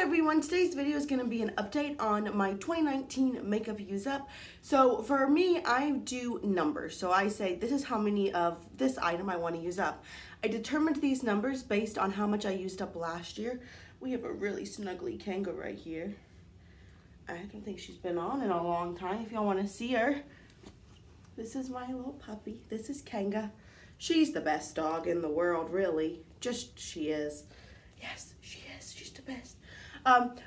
everyone, today's video is going to be an update on my 2019 makeup use up. So for me, I do numbers. So I say this is how many of this item I want to use up. I determined these numbers based on how much I used up last year. We have a really snuggly kangaroo right here. I don't think she's been on in a long time. If y'all want to see her, this is my little puppy. This is Kanga. She's the best dog in the world, really. Just she is. Yes, she is. She's the best.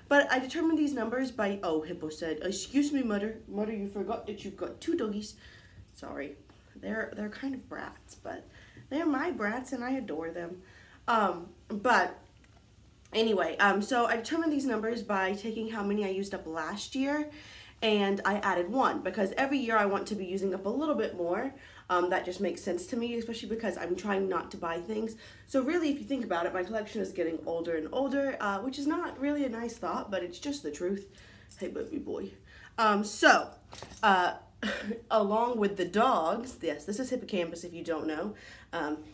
But I determined these numbers by, oh, Hippo said, excuse me, Mother. Mother, you forgot that you've got two doggies. Sorry. They're kind of brats, but they're my brats and I adore them. But anyway, so I determined these numbers by taking how many I used up last year, and I added one because every year I want to be using up a little bit more. That just makes sense to me, especially because I'm trying not to buy things. So really, if you think about it, my collection is getting older and older, which is not really a nice thought, but it's just the truth. Hey, baby boy. Along with the dogs, yes, this is Hippocampus if you don't know.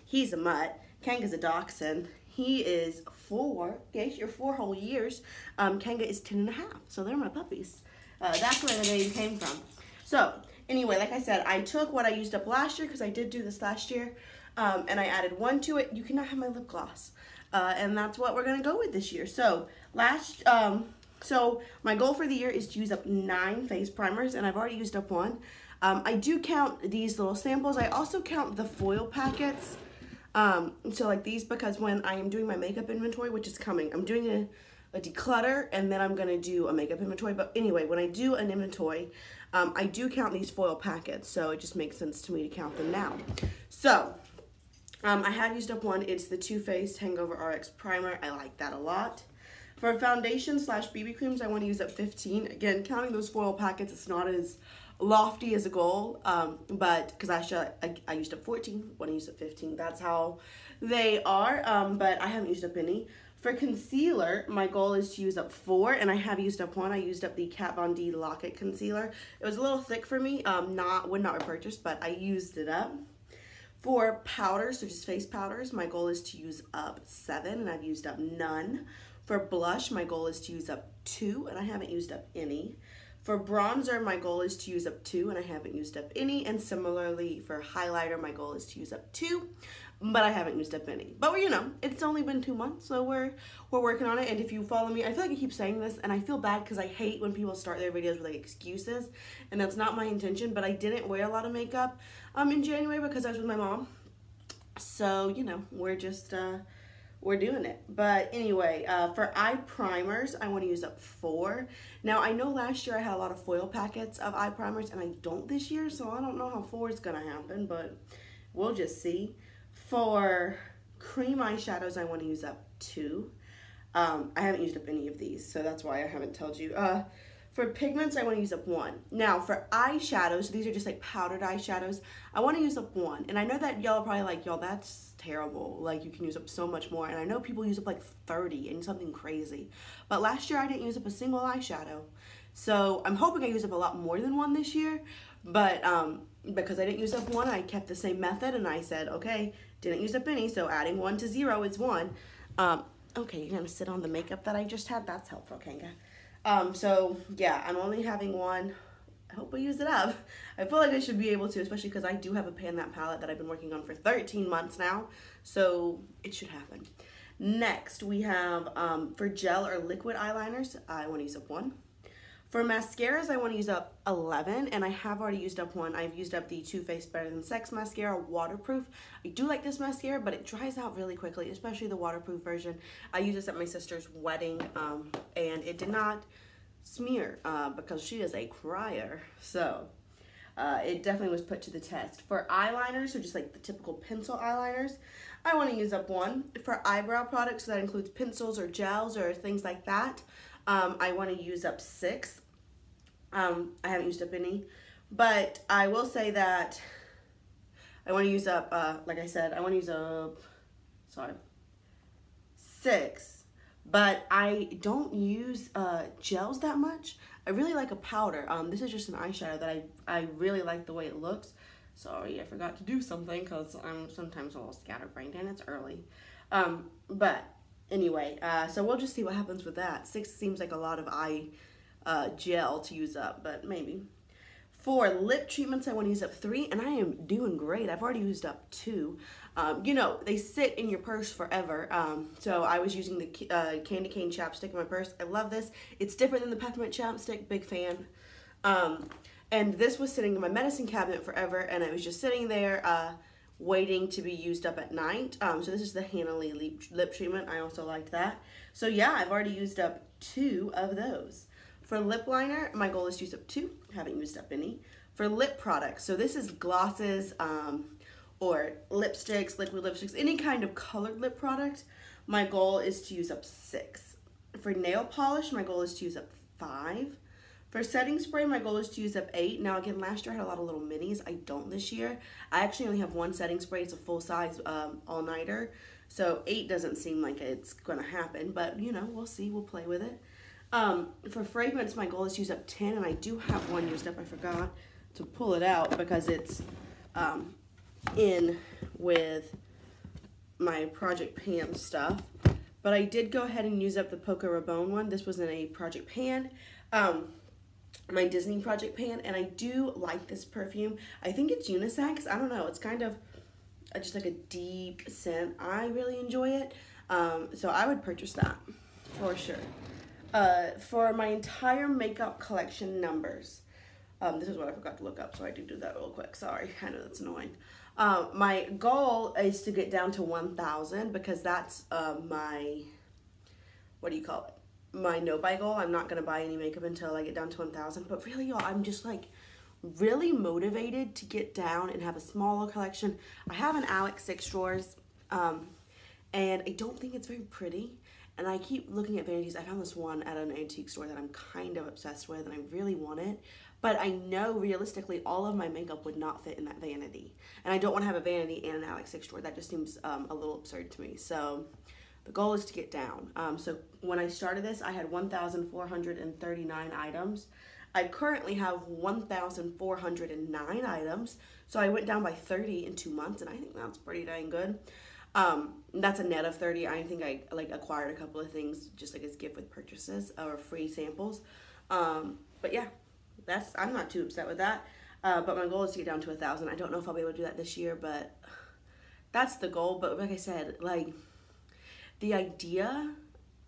He's a mutt. Kanga's a dachshund. He is 4. Yes, you're 4 whole years. Kanga is 10 and a half. So they're my puppies. That's where the name came from. So anyway, like I said, I took what I used up last year because I did do this last year, and I added one to it. You cannot have my lip gloss, and that's what we're gonna go with this year. So so my goal for the year is to use up 9 face primers, and I've already used up 1. I do count these little samples. I also count the foil packets. So like these, because when I am doing my makeup inventory, which is coming, I'm doing a declutter, and then I'm gonna do a makeup inventory. But anyway, when I do an inventory, I do count these foil packets, so it just makes sense to me to count them now. So I have used up 1. It's the Too Faced Hangover RX Primer. I like that a lot. For foundation slash BB creams, I want to use up 15. Again, counting those foil packets, it's not as lofty as a goal, but because I used up 14, want to use up 15. That's how they are, but I haven't used up any. For concealer, my goal is to use up 4, and I have used up 1. I used up the Kat Von D Lock-It Concealer. It was a little thick for me, would not repurchase, but I used it up. For powders, so just face powders, my goal is to use up 7, and I've used up none. For blush, my goal is to use up 2, and I haven't used up any. For bronzer, my goal is to use up 2, and I haven't used up any. And similarly, for highlighter, my goal is to use up 2, but I haven't used up any. But you know, it's only been 2 months, so we're working on it. And if you follow me, I feel like I keep saying this, and I feel bad because I hate when people start their videos with like excuses, and that's not my intention. But I didn't wear a lot of makeup in January because I was with my mom. So you know, we're just we're doing it. But anyway, for eye primers, I want to use up 4. Now, I know last year I had a lot of foil packets of eye primers, and I don't this year, so I don't know how 4 is going to happen, but we'll just see. For cream eyeshadows, I want to use up 2. I haven't used up any of these, so that's why I haven't told you. For pigments, I want to use up 1. Now, for eyeshadows, these are just like powdered eyeshadows, I want to use up 1. And I know that y'all are probably like, y'all, that's terrible. Like, you can use up so much more. And I know people use up like 30 and something crazy. But last year, I didn't use up a single eyeshadow. So I'm hoping I use up a lot more than 1 this year. But because I didn't use up 1, I kept the same method. And I said, okay, didn't use up any. So adding 1 to 0 is 1. Okay, you're going to sit on the makeup that I just had. That's helpful, Kanga. So yeah, I'm only having 1. I hope I use it up. I feel like I should be able to, especially because I do have a Pan That palette that I've been working on for 13 months now. So it should happen. Next, we have for gel or liquid eyeliners, I want to use up 1. For mascaras, I want to use up 11, and I have already used up 1. I've used up the Too Faced Better Than Sex Mascara, waterproof. I do like this mascara, but it dries out really quickly, especially the waterproof version. I used this at my sister's wedding, and it did not smear because she is a crier. So it definitely was put to the test. For eyeliners, so just like the typical pencil eyeliners, I want to use up 1. For eyebrow products, so that includes pencils or gels or things like that, I want to use up 6. I haven't used up any, but I will say that I want to use up, like I said, I want to use up, 6, but I don't use gels that much. I really like a powder. This is just an eyeshadow that I really like the way it looks. Sorry, I forgot to do something because I'm sometimes a little scatterbrained and it's early. But anyway, so we'll just see what happens with that. 6 seems like a lot of eye gel to use up, but maybe. For lip treatments, I want to use up 3, and I am doing great. I've already used up 2. You know, they sit in your purse forever. So I was using the Candy Cane chapstick in my purse. I love this. It's different than the peppermint chapstick. Big fan. And this was sitting in my medicine cabinet forever, and it was just sitting there waiting to be used up at night. So this is the Hanalei Lip Treatment. I also liked that. So yeah, I've already used up 2 of those. For lip liner, my goal is to use up 2. Haven't used up any. For lip products, so this is glosses or lipsticks, liquid lipsticks, any kind of colored lip product. My goal is to use up 6. For nail polish, my goal is to use up 5. For setting spray, my goal is to use up 8. Now again, last year I had a lot of little minis. I don't this year. I actually only have 1 setting spray. It's a full-size all-nighter. So 8 doesn't seem like it's going to happen. But, you know, we'll see. We'll play with it. For fragrance, my goal is to use up 10. And I do have 1 used up. I forgot to pull it out because it's in with my Project Pan stuff. But I did go ahead and use up the Poca Rabanne one. This was in a Project Pan. My Disney Project Pan, and I do like this perfume. I think it's unisex. I don't know. It's kind of just like a deep scent. I really enjoy it. So I would purchase that for sure. For my entire makeup collection numbers, this is what I forgot to look up, so I do that real quick. Sorry, I know that's annoying. My goal is to get down to 1,000 because that's my, what do you call it? My no-buy goal. I'm not going to buy any makeup until I get down to 1,000. But really, y'all, I'm just like really motivated to get down and have a smaller collection. I have an Alex 6 drawers, and I don't think it's very pretty. And I keep looking at vanities. I found this one at an antique store that I'm kind of obsessed with, and I really want it. But I know realistically all of my makeup would not fit in that vanity. And I don't want to have a vanity and an Alex 6 drawer. That just seems a little absurd to me. So the goal is to get down. So when I started this, I had 1,439 items. I currently have 1,409 items. So I went down by 30 in 2 months, and I think that's pretty dang good. That's a net of 30. I think I acquired a couple of things just like as gift with purchases or free samples. But yeah, I'm not too upset with that. But my goal is to get down to 1,000. I don't know if I'll be able to do that this year, but that's the goal. But like I said, like, the idea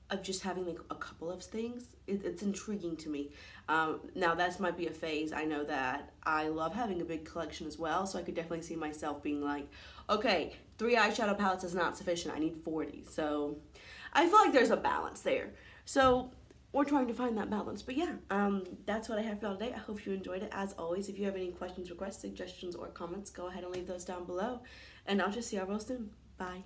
of just having like a couple of things, it's intriguing to me. Now that might be a phase. I know that I love having a big collection as well, so I could definitely see myself being like, okay, 3 eyeshadow palettes is not sufficient. I need 40. So I feel like there's a balance there. So we're trying to find that balance. But yeah, that's what I have for y'all today. I hope you enjoyed it. As always, if you have any questions, requests, suggestions, or comments, go ahead and leave those down below. And I'll just see y'all real soon. Bye.